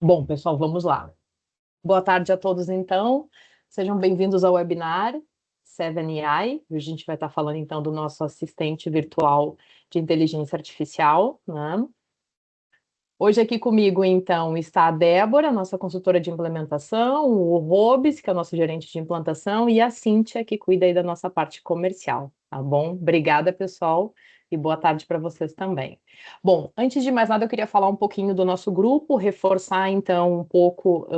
Bom, pessoal, vamos lá. Boa tarde a todos, então. Sejam bem-vindos ao webinar 7AI. Hoje a gente vai estar falando, então, do nosso assistente virtual de inteligência artificial, né? Hoje aqui comigo, então, está a Débora, nossa consultora de implementação, o Robes, que é o nosso gerente de implantação, e a Cíntia, que cuida aí da nossa parte comercial, tá bom? Obrigada, pessoal, e boa tarde para vocês também. Bom, antes de mais nada, eu queria falar um pouquinho do nosso grupo, reforçar, então, um pouco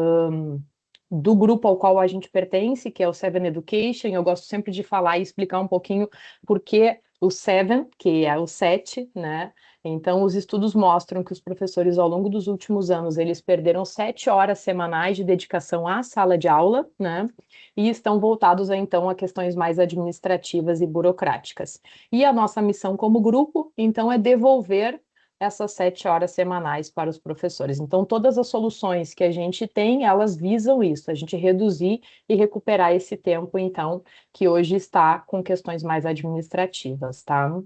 do grupo ao qual a gente pertence, que é o Seven Education. Eu gosto sempre de falar e explicar um pouquinho por que o Seven, que é o 7, né? Então, os estudos mostram que os professores, ao longo dos últimos anos, eles perderam 7 horas semanais de dedicação à sala de aula, né? E estão voltados, então, a questões mais administrativas e burocráticas. E a nossa missão como grupo, então, é devolver essas 7 horas semanais para os professores. Então, todas as soluções que a gente tem, elas visam isso, a gente reduzir e recuperar esse tempo, então, que hoje está com questões mais administrativas, tá?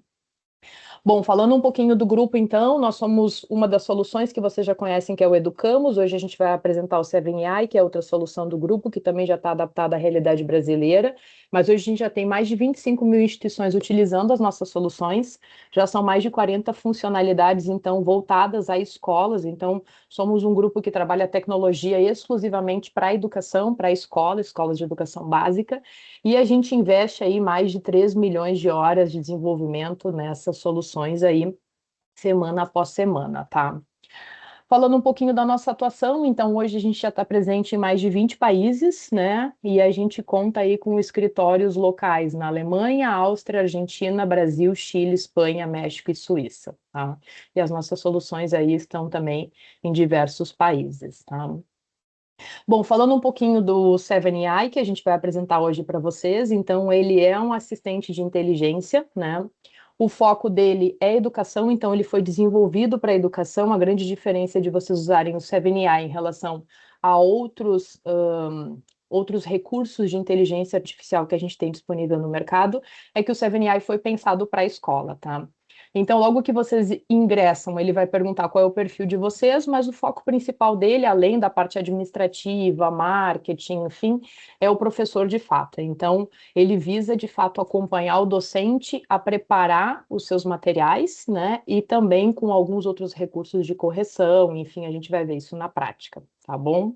Bom, falando um pouquinho do grupo, então, nós somos uma das soluções que vocês já conhecem, que é o Educamos. Hoje a gente vai apresentar o 7AI, que é outra solução do grupo, que também já está adaptada à realidade brasileira. Mas hoje a gente já tem mais de 25 mil instituições utilizando as nossas soluções. Já são mais de 40 funcionalidades, então, voltadas a escolas. Então, somos um grupo que trabalha tecnologia exclusivamente para a educação, para a escola, escolas de educação básica. E a gente investe aí mais de 3 milhões de horas de desenvolvimento nessas soluções aí, semana após semana, tá? Falando um pouquinho da nossa atuação, então hoje a gente já está presente em mais de 20 países, né? E a gente conta aí com escritórios locais na Alemanha, Áustria, Argentina, Brasil, Chile, Espanha, México e Suíça, tá? E as nossas soluções aí estão também em diversos países, tá? Bom, falando um pouquinho do 7AI, que a gente vai apresentar hoje para vocês, então ele é um assistente de inteligência, né? O foco dele é educação, então ele foi desenvolvido para educação. A grande diferença de vocês usarem o 7AI em relação a outros recursos de inteligência artificial que a gente tem disponível no mercado é que o 7AI foi pensado para a escola, tá? Então, logo que vocês ingressam, ele vai perguntar qual é o perfil de vocês, mas o foco principal dele, além da parte administrativa, marketing, enfim, é o professor de fato. Então, ele visa de fato acompanhar o docente a preparar os seus materiais, né? E também com alguns outros recursos de correção, enfim, a gente vai ver isso na prática, tá bom?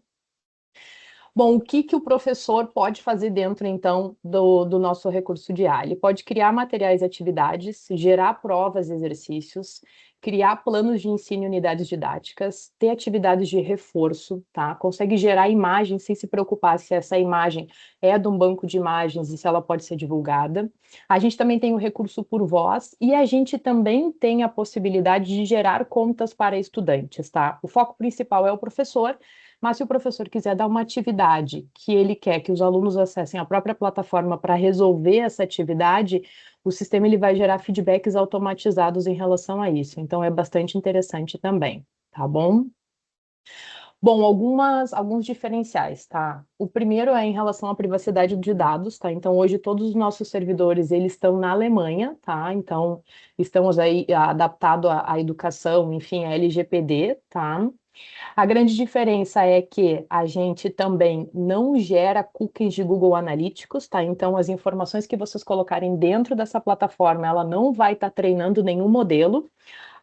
Bom, o que que o professor pode fazer dentro, então, do nosso recurso de IA? Ele pode criar materiais e atividades, gerar provas e exercícios, criar planos de ensino e unidades didáticas, ter atividades de reforço, tá? Consegue gerar imagens sem se preocupar se essa imagem é de um banco de imagens e se ela pode ser divulgada. A gente também tem o recurso por voz e a gente também tem a possibilidade de gerar contas para estudantes, tá? O foco principal é o professor, mas se o professor quiser dar uma atividade que ele quer que os alunos acessem a própria plataforma para resolver essa atividade, o sistema ele vai gerar feedbacks automatizados em relação a isso. Então é bastante interessante também, tá bom? Bom, alguns diferenciais, tá? O primeiro é em relação à privacidade de dados, tá? Então, hoje todos os nossos servidores, eles estão na Alemanha, tá? Então, estamos aí adaptados à educação, enfim, à LGPD, tá? A grande diferença é que a gente também não gera cookies de Google Analytics, tá? Então, as informações que vocês colocarem dentro dessa plataforma, ela não vai estar treinando nenhum modelo,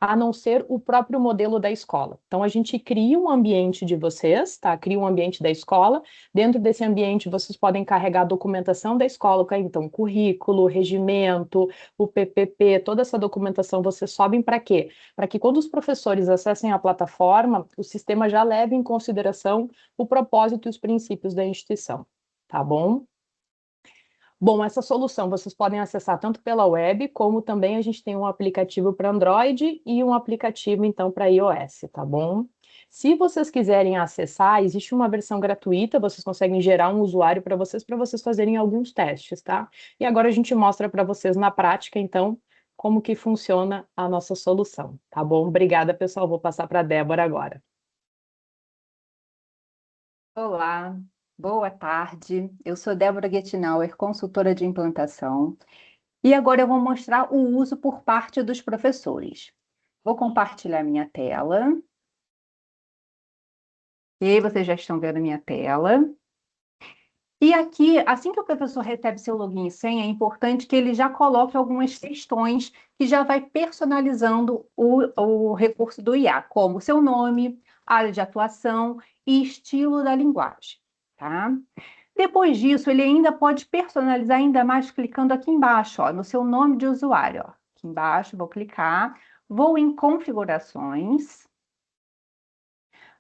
a não ser o próprio modelo da escola. Então, a gente cria um ambiente de vocês, tá? Cria um ambiente da escola. Dentro desse ambiente, vocês podem carregar a documentação da escola, então, currículo, regimento, o PPP, toda essa documentação vocês sobem para quê? Para que quando os professores acessem a plataforma, o sistema já leve em consideração o propósito e os princípios da instituição, tá bom? Bom, essa solução vocês podem acessar tanto pela web, como também a gente tem um aplicativo para Android e um aplicativo, então, para iOS, tá bom? Se vocês quiserem acessar, existe uma versão gratuita, vocês conseguem gerar um usuário para vocês fazerem alguns testes, tá? E agora a gente mostra para vocês na prática, então, como que funciona a nossa solução, tá bom? Obrigada, pessoal. Vou passar para a Débora agora. Olá, boa tarde. Eu sou Débora Gettinauer, consultora de implantação, e agora eu vou mostrar o uso por parte dos professores. Vou compartilhar minha tela. E aí vocês já estão vendo a minha tela. E aqui, assim que o professor recebe seu login e senha, é importante que ele já coloque algumas questões que já vai personalizando o recurso do IA, como seu nome, área de atuação e estilo da linguagem, tá? Depois disso, ele ainda pode personalizar ainda mais clicando aqui embaixo, ó, no seu nome de usuário, ó. Aqui embaixo, vou clicar, vou em configurações,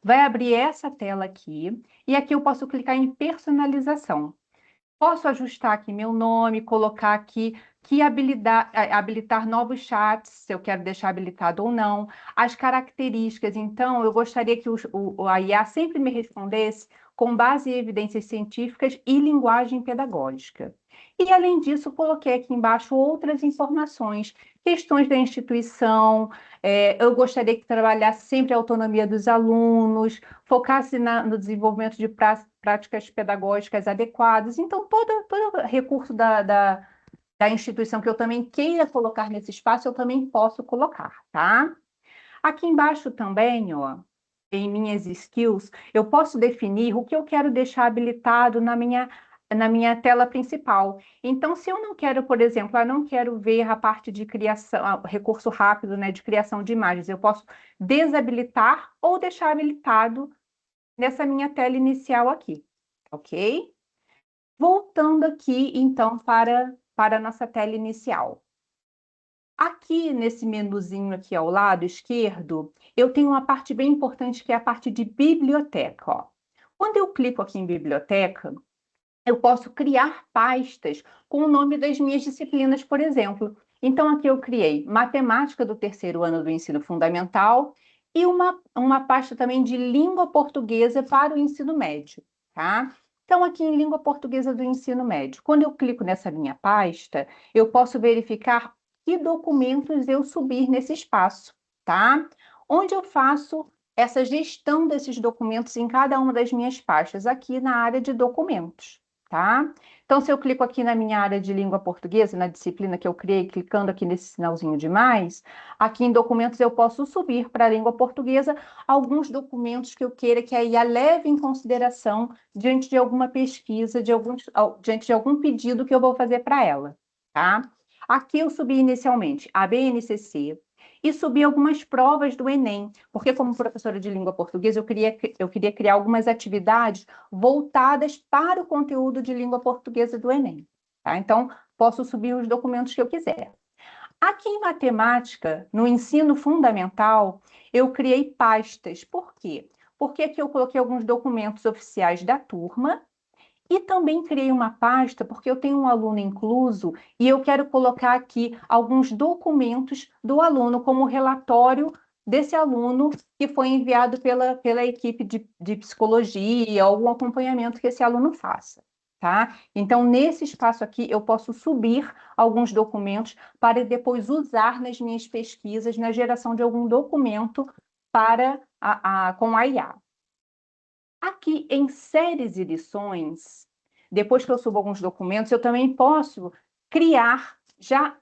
vai abrir essa tela aqui, e aqui eu posso clicar em personalização. Posso ajustar aqui meu nome, colocar aqui que habilitar novos chats, se eu quero deixar habilitado ou não, as características. Então, eu gostaria que a IA sempre me respondesse com base em evidências científicas e linguagem pedagógica. E, além disso, coloquei aqui embaixo outras informações, questões da instituição, eu gostaria que trabalhasse sempre a autonomia dos alunos, focasse no desenvolvimento de práticas pedagógicas adequadas. Então, todo recurso da instituição que eu também queira colocar nesse espaço, eu também posso colocar, tá? Aqui embaixo também, ó, em minhas skills, eu posso definir o que eu quero deixar habilitado na minha tela principal. Então, se eu não quero, por exemplo, eu não quero ver a parte de criação, recurso rápido, né, de criação de imagens, eu posso desabilitar ou deixar habilitado nessa minha tela inicial aqui, ok? Voltando aqui, então, para a nossa tela inicial. Aqui, nesse menuzinho aqui ao lado esquerdo, eu tenho uma parte bem importante, que é a parte de biblioteca, ó. Quando eu clico aqui em biblioteca, eu posso criar pastas com o nome das minhas disciplinas, por exemplo. Então, aqui eu criei matemática do terceiro ano do ensino fundamental e uma pasta também de língua portuguesa para o ensino médio, tá? Então, aqui em língua portuguesa do ensino médio, quando eu clico nessa minha pasta, eu posso verificar que documentos eu subir nesse espaço, tá? Onde eu faço essa gestão desses documentos em cada uma das minhas pastas, aqui na área de documentos. Tá? Então, se eu clico aqui na minha área de língua portuguesa, na disciplina que eu criei, clicando aqui nesse sinalzinho de mais, aqui em documentos eu posso subir para a língua portuguesa alguns documentos que eu queira que a IA leve em consideração diante de alguma pesquisa, diante de algum pedido que eu vou fazer para ela, tá? Aqui eu subi inicialmente a BNCC, e subi algumas provas do Enem, porque como professora de língua portuguesa, eu queria criar algumas atividades voltadas para o conteúdo de língua portuguesa do Enem. Tá? Então, posso subir os documentos que eu quiser. Aqui em matemática, no ensino fundamental, eu criei pastas. Por quê? Porque aqui eu coloquei alguns documentos oficiais da turma e também criei uma pasta porque eu tenho um aluno incluso e eu quero colocar aqui alguns documentos do aluno, como relatório desse aluno que foi enviado pela equipe de psicologia, algum acompanhamento que esse aluno faça, tá? Então, nesse espaço aqui, eu posso subir alguns documentos para depois usar nas minhas pesquisas, na geração de algum documento com a IA. Aqui em séries e lições, depois que eu subo alguns documentos, eu também posso criar já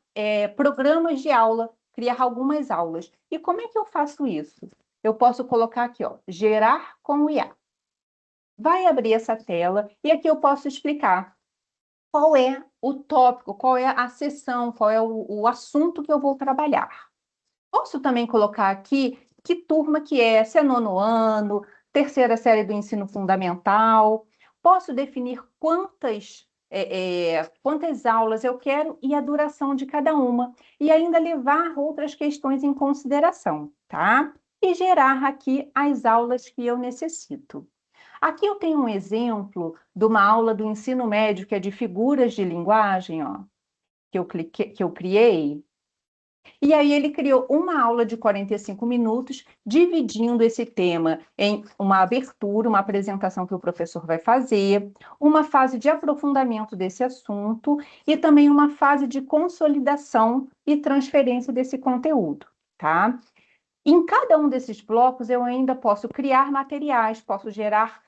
programas de aula, criar algumas aulas. E como é que eu faço isso? Eu posso colocar aqui, ó, gerar com o IA. Vai abrir essa tela e aqui eu posso explicar qual é o tópico, qual é a seção, qual é o assunto que eu vou trabalhar. Posso também colocar aqui que turma que é, se é nono ano, terceira série do ensino fundamental. Posso definir quantas aulas eu quero e a duração de cada uma. E ainda levar outras questões em consideração, tá? E gerar aqui as aulas que eu necessito. Aqui eu tenho um exemplo de uma aula do ensino médio, que é de figuras de linguagem, ó, que eu criei. E aí ele criou uma aula de 45 minutos, dividindo esse tema em uma abertura, uma apresentação que o professor vai fazer, uma fase de aprofundamento desse assunto e também uma fase de consolidação e transferência desse conteúdo, tá? Em cada um desses blocos eu ainda posso criar materiais, posso gerar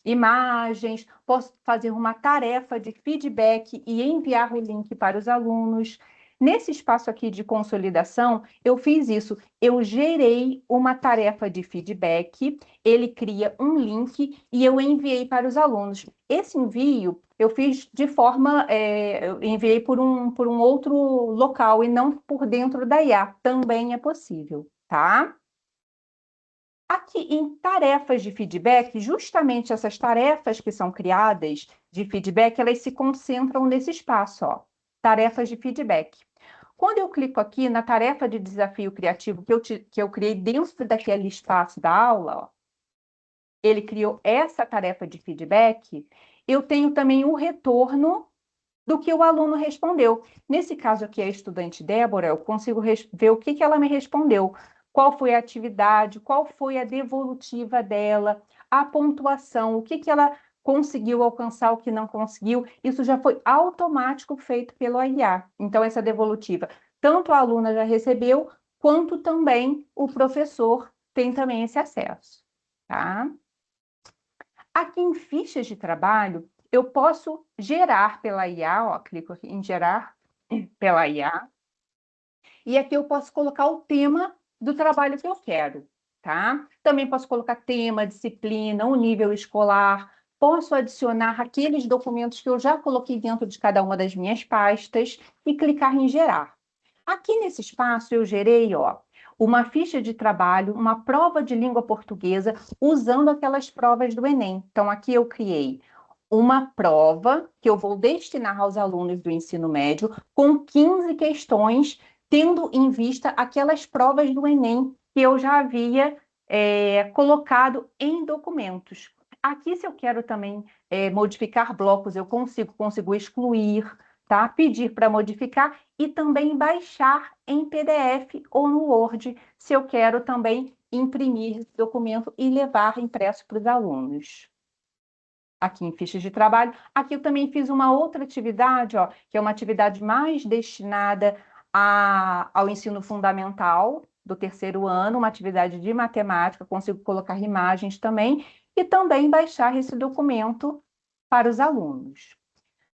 imagens, posso fazer uma tarefa de feedback e enviar o link para os alunos. Nesse espaço aqui de consolidação, eu fiz isso. Eu gerei uma tarefa de feedback, ele cria um link e eu enviei para os alunos. Esse envio eu fiz de forma, eu enviei por um outro local e não por dentro da IA. Também é possível, tá? Aqui em tarefas de feedback, justamente essas tarefas que são criadas de feedback, elas se concentram nesse espaço, ó, tarefas de feedback. Quando eu clico aqui na tarefa de desafio criativo que eu criei dentro daquele espaço da aula, ó, ele criou essa tarefa de feedback, eu tenho também o retorno do que o aluno respondeu. Nesse caso aqui, a estudante Débora, eu consigo ver o que ela me respondeu, qual foi a atividade, qual foi a devolutiva dela, a pontuação, o que ela conseguiu alcançar, o que não conseguiu. Isso já foi automático feito pelo IA. Então, essa devolutiva, tanto a aluna já recebeu, quanto também o professor tem também esse acesso, tá? Aqui em fichas de trabalho, eu posso gerar pela IA, ó, clico aqui em gerar pela IA, e aqui eu posso colocar o tema do trabalho que eu quero, tá? Também posso colocar tema, disciplina, o nível escolar, posso adicionar aqueles documentos que eu já coloquei dentro de cada uma das minhas pastas e clicar em gerar. Aqui nesse espaço eu gerei, ó, uma ficha de trabalho, uma prova de língua portuguesa, usando aquelas provas do Enem. Então, aqui eu criei uma prova que eu vou destinar aos alunos do ensino médio com 15 questões, tendo em vista aquelas provas do Enem que eu já havia colocado em documentos. Aqui, se eu quero também modificar blocos, eu consigo excluir, tá? Pedir para modificar e também baixar em PDF ou no Word, se eu quero também imprimir esse documento e levar impresso para os alunos. Aqui em fichas de trabalho. Aqui eu também fiz uma outra atividade, ó, que é uma atividade mais destinada ao ensino fundamental do terceiro ano, uma atividade de matemática, consigo colocar imagens também, e também baixar esse documento para os alunos.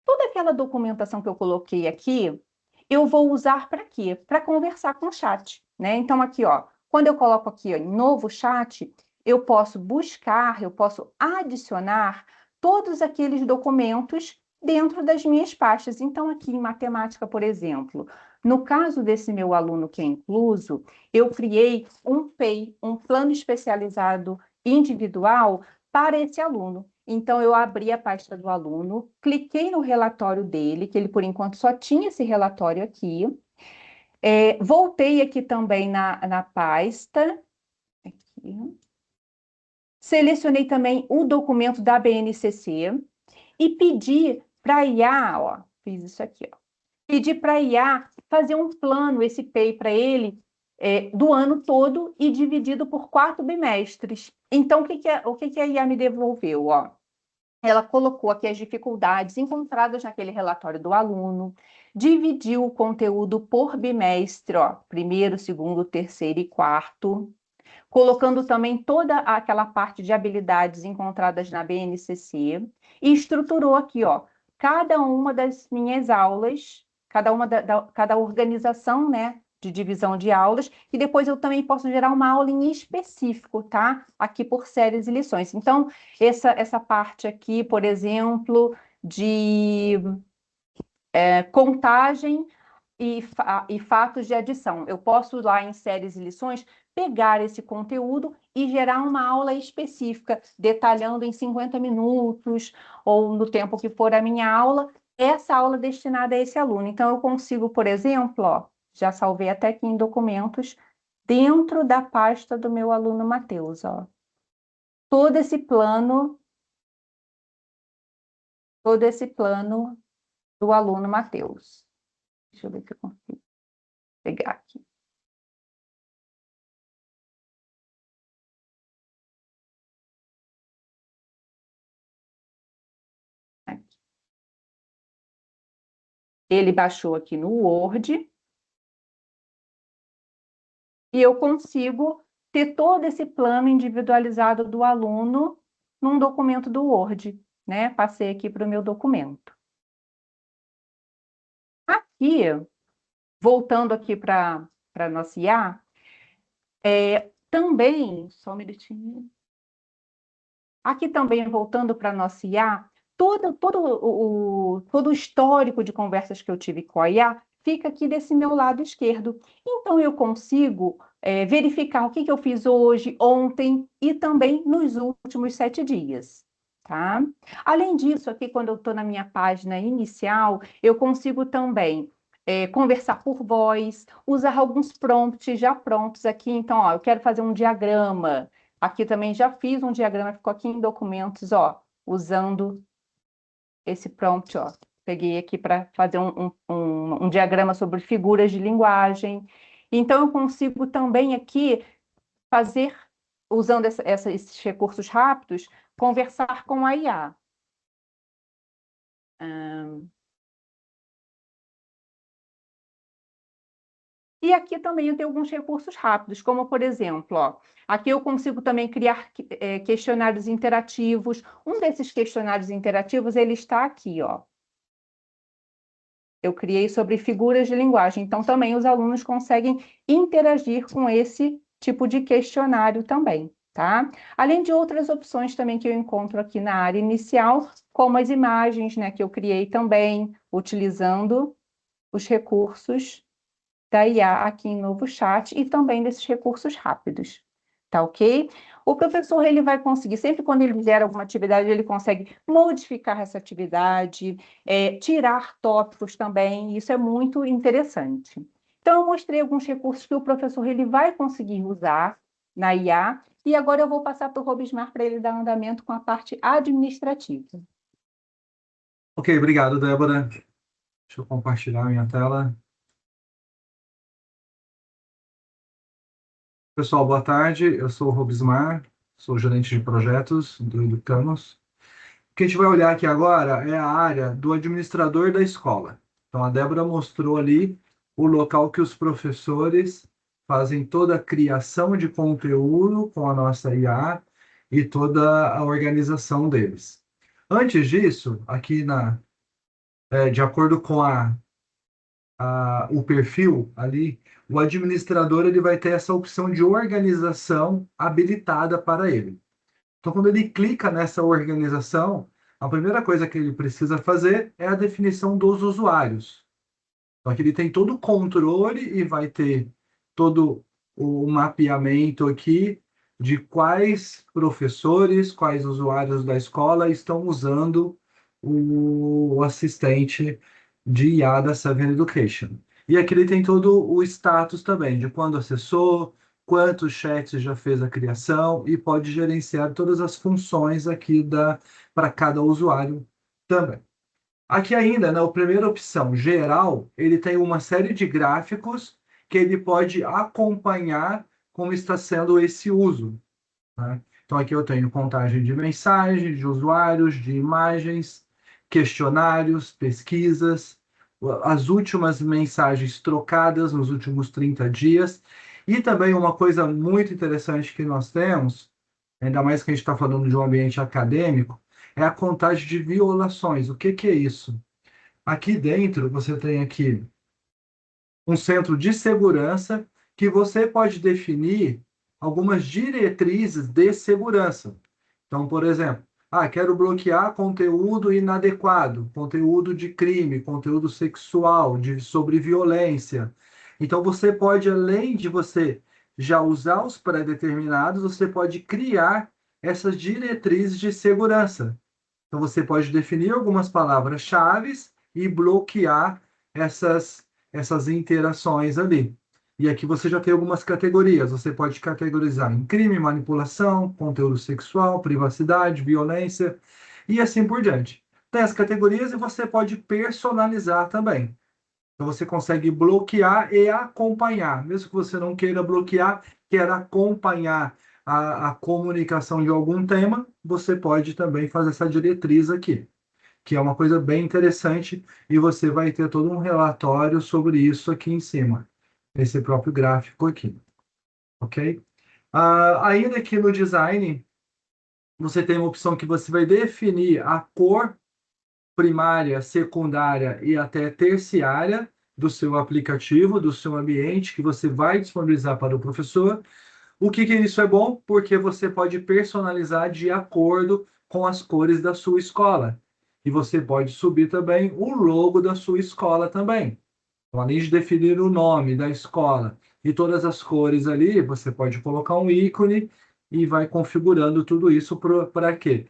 Toda aquela documentação que eu coloquei aqui, eu vou usar para quê? Para conversar com o chat, né? Então, aqui, ó, quando eu coloco aqui, ó, em novo chat, eu posso buscar, eu posso adicionar todos aqueles documentos dentro das minhas pastas. Então, aqui em matemática, por exemplo, no caso desse meu aluno que é incluso, eu criei um PEI, um plano especializado individual para esse aluno. Então, eu abri a pasta do aluno, cliquei no relatório dele, que ele, por enquanto, só tinha esse relatório aqui. Voltei aqui também na pasta. Aqui. Selecionei também o documento da BNCC e pedi para a IA, ó, fiz isso aqui, ó. Pedi para a IA fazer um plano, esse PEI para ele, do ano todo e dividido por 4 bimestres. Então, o que a IA me devolveu? Ó? Ela colocou aqui as dificuldades encontradas naquele relatório do aluno, dividiu o conteúdo por bimestre, ó, primeiro, segundo, terceiro e quarto, colocando também toda aquela parte de habilidades encontradas na BNCC e estruturou aqui, ó, cada uma das minhas aulas, cada organização, né, de divisão de aulas, e depois eu também posso gerar uma aula em específico, tá? Aqui por séries e lições. Então, essa parte aqui, por exemplo, de contagem e fatos de adição. Eu posso, lá em séries e lições, pegar esse conteúdo e gerar uma aula específica, detalhando em 50 minutos, ou no tempo que for a minha aula, essa aula destinada a esse aluno. Então, eu consigo, por exemplo, ó, já salvei até aqui em documentos, dentro da pasta do meu aluno Matheus, ó. Todo esse plano do aluno Matheus. Deixa eu ver se eu consigo pegar aqui. Aqui. Ele baixou aqui no Word e eu consigo ter todo esse plano individualizado do aluno num documento do Word, né? Passei aqui para o meu documento. Aqui, voltando aqui para a nossa IA, também, só um minutinho. Aqui também, voltando para a nossa IA, todo o histórico de conversas que eu tive com a IA fica aqui desse meu lado esquerdo. Então, eu consigo verificar o que eu fiz hoje, ontem e também nos últimos 7 dias. Tá? Além disso, aqui, quando eu estou na minha página inicial, eu consigo também conversar por voz, usar alguns prompts já prontos aqui. Então, ó, eu quero fazer um diagrama. Aqui também já fiz um diagrama, ficou aqui em documentos, ó, usando esse prompt, ó. Peguei aqui para fazer um diagrama sobre figuras de linguagem. Então, eu consigo também aqui fazer, usando esses recursos rápidos, conversar com a IA. E aqui também eu tenho alguns recursos rápidos, como, por exemplo, ó, aqui eu consigo também criar questionários interativos. Um desses questionários interativos, ele está aqui, ó. Eu criei sobre figuras de linguagem, então também os alunos conseguem interagir com esse tipo de questionário também, tá? Além de outras opções também que eu encontro aqui na área inicial, como as imagens, né, que eu criei também, utilizando os recursos da IA aqui em Novo Chat e também desses recursos rápidos, tá ok? O professor, ele vai conseguir, sempre quando ele gera alguma atividade, ele consegue modificar essa atividade, tirar tópicos também, isso é muito interessante. Então, eu mostrei alguns recursos que o professor, ele vai conseguir usar na IA, e agora eu vou passar para o Robismar para ele dar andamento com a parte administrativa. Ok, obrigado, Débora. Deixa eu compartilhar minha tela. Pessoal, boa tarde. Eu sou o Robismar, sou gerente de projetos do Educamos. O que a gente vai olhar aqui agora é a área do administrador da escola. Então, a Débora mostrou ali o local que os professores fazem toda a criação de conteúdo com a nossa IA e toda a organização deles. Antes disso, aqui de acordo com o perfil ali, o administrador ele vai ter essa opção de organização habilitada para ele. Então, quando ele clica nessa organização, a primeira coisa que ele precisa fazer é a definição dos usuários. Então, aqui ele tem todo o controle e vai ter todo o mapeamento aqui de quais professores, quais usuários da escola estão usando o assistente de IA da Seven Education. E aqui ele tem todo o status também, de quando acessou, quantos chats já fez a criação e pode gerenciar todas as funções aqui para cada usuário também. Aqui ainda, na primeira opção, geral, ele tem uma série de gráficos que ele pode acompanhar como está sendo esse uso. Né? Então, aqui eu tenho contagem de mensagens, de usuários, de imagens, questionários, pesquisas, as últimas mensagens trocadas nos últimos 30 dias. E também uma coisa muito interessante que nós temos, ainda mais que a gente está falando de um ambiente acadêmico, é a contagem de violações. O que é isso? Aqui dentro, você tem aqui um centro de segurança que você pode definir algumas diretrizes de segurança. Então, por exemplo, quero bloquear conteúdo inadequado, conteúdo de crime, conteúdo sexual, sobre violência. Então, você pode, além de você já usar os pré-determinados, você pode criar essas diretrizes de segurança. Então, você pode definir algumas palavras-chave e bloquear essas interações ali. E aqui você já tem algumas categorias. Você pode categorizar em crime, manipulação, conteúdo sexual, privacidade, violência e assim por diante. Tem as categorias e você pode personalizar também. Então você consegue bloquear e acompanhar. Mesmo que você não queira bloquear, queira acompanhar a comunicação de algum tema, você pode também fazer essa diretriz aqui, que é uma coisa bem interessante, e você vai ter todo um relatório sobre isso aqui em cima, nesse próprio gráfico aqui, ok? Ainda aqui no design, você tem uma opção que você vai definir a cor primária, secundária e até terciária do seu aplicativo, do seu ambiente, que você vai disponibilizar para o professor. O que isso é bom? Porque você pode personalizar de acordo com as cores da sua escola. E você pode subir também o logo da sua escola também. Então, além de definir o nome da escola e todas as cores ali, você pode colocar um ícone e vai configurando tudo isso para quê?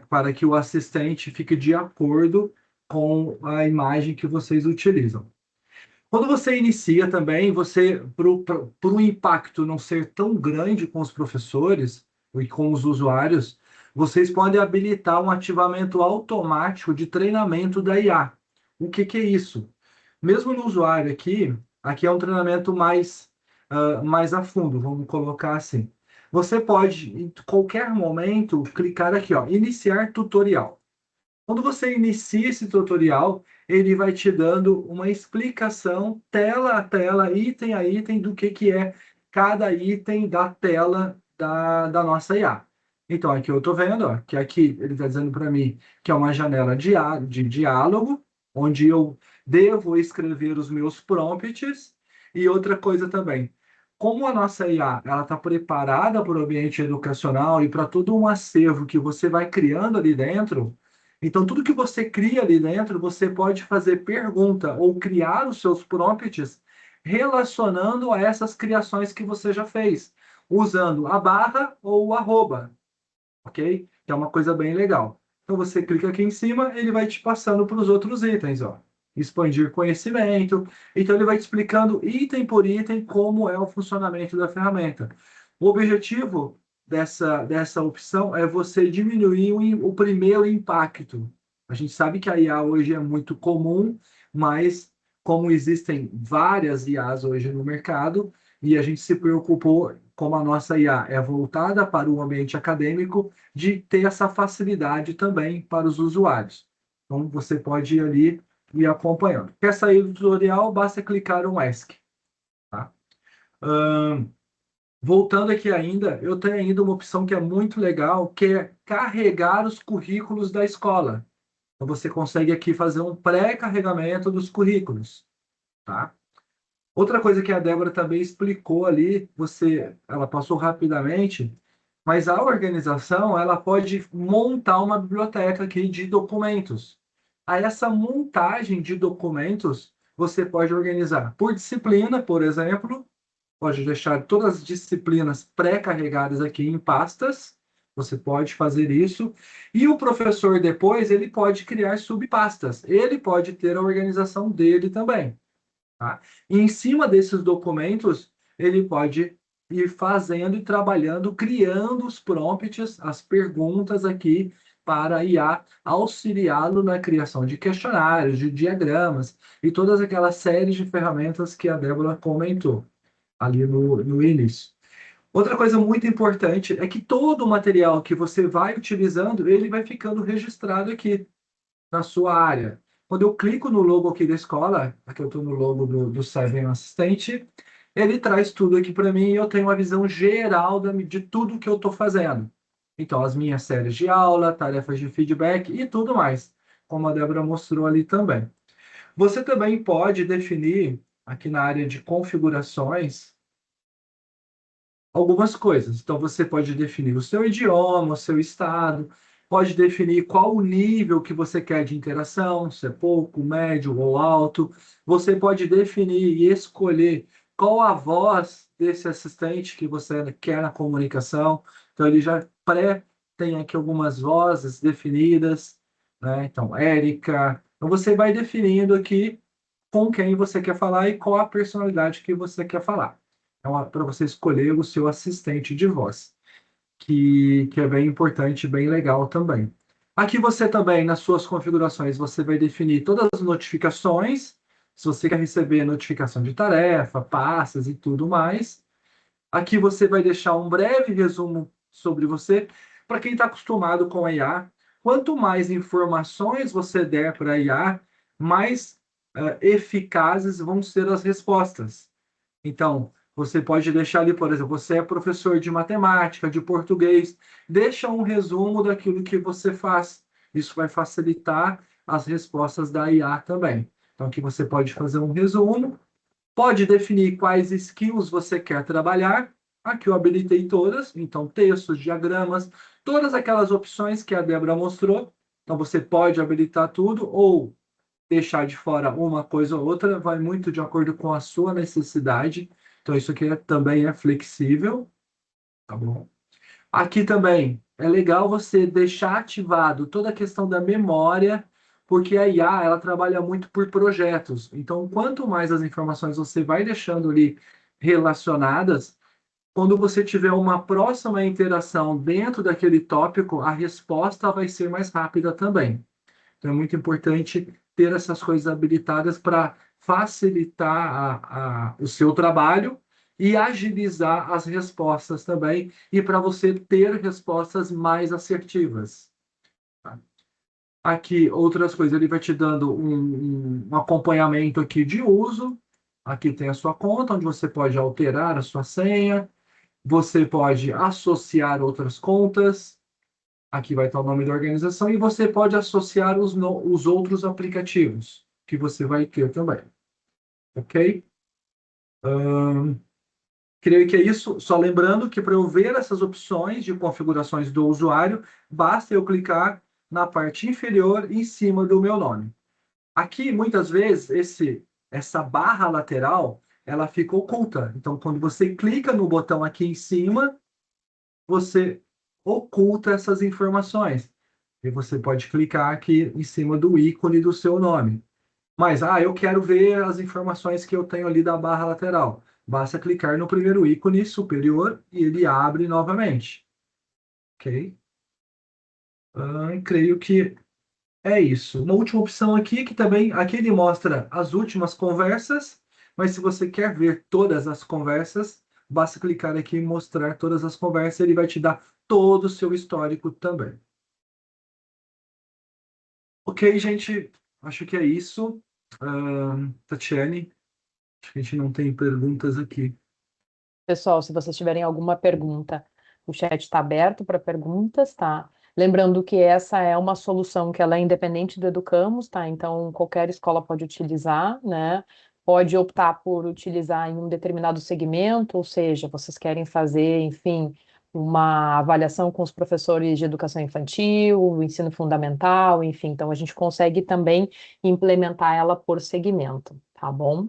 Para que o assistente fique de acordo com a imagem que vocês utilizam. Quando você inicia também, para o impacto não ser tão grande com os professores e com os usuários, vocês podem habilitar um ativamento automático de treinamento da IA. O que é isso? Mesmo no usuário aqui é um treinamento mais a fundo, vamos colocar assim. Você pode, em qualquer momento, clicar aqui, ó, iniciar tutorial. Quando você inicia esse tutorial, ele vai te dando uma explicação, tela a tela, item a item, do que é cada item da tela da nossa IA. Então, aqui eu estou vendo ó, que aqui ele está dizendo para mim que é uma janela de diálogo, onde eu devo escrever os meus prompts. E outra coisa também, como a nossa IA está preparada para o ambiente educacional e para todo um acervo que você vai criando ali dentro, então, tudo que você cria ali dentro, você pode fazer pergunta ou criar os seus prompts relacionando a essas criações que você já fez, usando a barra ou o arroba, ok? Que é uma coisa bem legal. Então, você clica aqui em cima, ele vai te passando para os outros itens, ó. Expandir conhecimento. Então, ele vai te explicando item por item como é o funcionamento da ferramenta. O objetivo dessa opção é você diminuir o primeiro impacto. A gente sabe que a IA hoje é muito comum, mas como existem várias IAs hoje no mercado, e a gente se preocupou, como a nossa IA é voltada para o ambiente acadêmico, de ter essa facilidade também para os usuários. Então, você pode ir ali e acompanhando. Quer sair do tutorial, basta clicar um ESC. Tá? Voltando aqui ainda, eu tenho ainda uma opção que é muito legal, que é carregar os currículos da escola. Então, você consegue aqui fazer um pré-carregamento dos currículos. Tá? Outra coisa que a Débora também explicou ali, ela passou rapidamente, mas a organização ela pode montar uma biblioteca aqui de documentos. Aí essa montagem de documentos você pode organizar por disciplina, por exemplo, pode deixar todas as disciplinas pré-carregadas aqui em pastas. Você pode fazer isso. E o professor depois ele pode criar subpastas. Ele pode ter a organização dele também. Tá? E em cima desses documentos, ele pode ir fazendo e trabalhando, criando os prompts, as perguntas aqui para a IA auxiliá-lo na criação de questionários, de diagramas e todas aquelas séries de ferramentas que a Débora comentou ali no início. Outra coisa muito importante é que todo o material que você vai utilizando, ele vai ficando registrado aqui na sua área. Quando eu clico no logo aqui da escola, aqui eu estou no logo do Seven Assistente, ele traz tudo aqui para mim e eu tenho uma visão geral de tudo que eu estou fazendo. Então, as minhas séries de aula, tarefas de feedback e tudo mais, como a Débora mostrou ali também. Você também pode definir, aqui na área de configurações, algumas coisas. Então, você pode definir o seu idioma, o seu estado, pode definir qual o nível que você quer de interação, se é pouco, médio ou alto. Você pode definir e escolher qual a voz desse assistente que você quer na comunicação. Então, ele já tem aqui algumas vozes definidas, né? Então, Érica. Então, você vai definindo aqui com quem você quer falar e qual a personalidade que você quer falar. Então, para você escolher o seu assistente de voz, que é bem importante, bem legal também. Aqui você também, nas suas configurações, você vai definir todas as notificações, se você quer receber notificação de tarefa, pastas e tudo mais. Aqui você vai deixar um breve resumo sobre você. Para quem está acostumado com a IA, quanto mais informações você der para a IA, mais eficazes vão ser as respostas. Então, você pode deixar ali, por exemplo, você é professor de matemática, de português, deixa um resumo daquilo que você faz. Isso vai facilitar as respostas da IA também. Então, aqui você pode fazer um resumo, pode definir quais skills você quer trabalhar. Aqui eu habilitei todas, então textos, diagramas, todas aquelas opções que a Débora mostrou. Então, você pode habilitar tudo ou deixar de fora uma coisa ou outra, vai muito de acordo com a sua necessidade. Então, isso aqui também é flexível, tá bom? Aqui também é legal você deixar ativado toda a questão da memória, porque a IA ela trabalha muito por projetos. Então, quanto mais as informações você vai deixando ali relacionadas, quando você tiver uma próxima interação dentro daquele tópico, a resposta vai ser mais rápida também. Então, é muito importante ter essas coisas habilitadas para facilitar o seu trabalho e agilizar as respostas também, e para você ter respostas mais assertivas. Tá? Aqui, outras coisas, ele vai te dando um acompanhamento aqui de uso. Aqui tem a sua conta, onde você pode alterar a sua senha, você pode associar outras contas. Aqui vai estar o nome da organização e você pode associar os outros aplicativos que você vai ter também. Ok? Creio que é isso. Só lembrando que para eu ver essas opções de configurações do usuário, basta eu clicar na parte inferior em cima do meu nome. Aqui, muitas vezes, essa barra lateral, ela fica oculta. Então, quando você clica no botão aqui em cima, você oculta essas informações. E você pode clicar aqui em cima do ícone do seu nome. Mas, eu quero ver as informações que eu tenho ali da barra lateral. Basta clicar no primeiro ícone superior e ele abre novamente. Ok? Creio que é isso. Uma última opção aqui, que também aqui ele mostra as últimas conversas, mas se você quer ver todas as conversas, basta clicar aqui e mostrar todas as conversas, ele vai te dar todo o seu histórico também. Ok, gente, acho que é isso. Tatiane, acho que a gente não tem perguntas aqui. Pessoal, se vocês tiverem alguma pergunta, o chat está aberto para perguntas, tá? Lembrando que essa é uma solução que ela é independente do Educamos, tá? Então, qualquer escola pode utilizar, né? Pode optar por utilizar em um determinado segmento, ou seja, vocês querem fazer, enfim, uma avaliação com os professores de educação infantil, ensino fundamental, enfim. Então, a gente consegue também implementar ela por segmento, tá bom?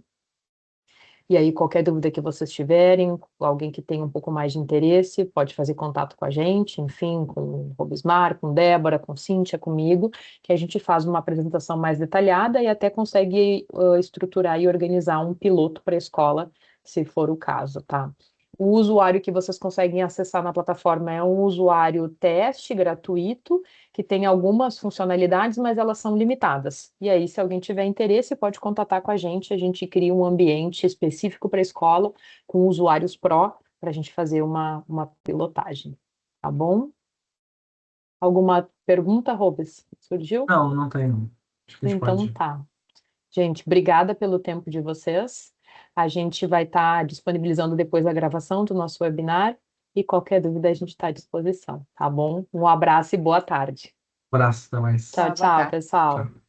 E aí, qualquer dúvida que vocês tiverem, alguém que tenha um pouco mais de interesse, pode fazer contato com a gente, enfim, com o Robismar, com Débora, com Cíntia, comigo, que a gente faz uma apresentação mais detalhada e até consegue estruturar e organizar um piloto para a escola, se for o caso, tá? O usuário que vocês conseguem acessar na plataforma é um usuário teste gratuito, que tem algumas funcionalidades, mas elas são limitadas. E aí, se alguém tiver interesse, pode contatar com a gente cria um ambiente específico para a escola, com usuários pró, para a gente fazer uma pilotagem. Tá bom? Alguma pergunta, Robes? Surgiu? Não, não tem. Acho que a gente Então pode. tá. Gente, obrigada pelo tempo de vocês. A gente vai estar disponibilizando depois a gravação do nosso webinar e qualquer dúvida a gente está à disposição, tá bom? Um abraço e boa tarde. Abraço, até mais. Tchau, Boa tchau, tarde. pessoal. Tchau.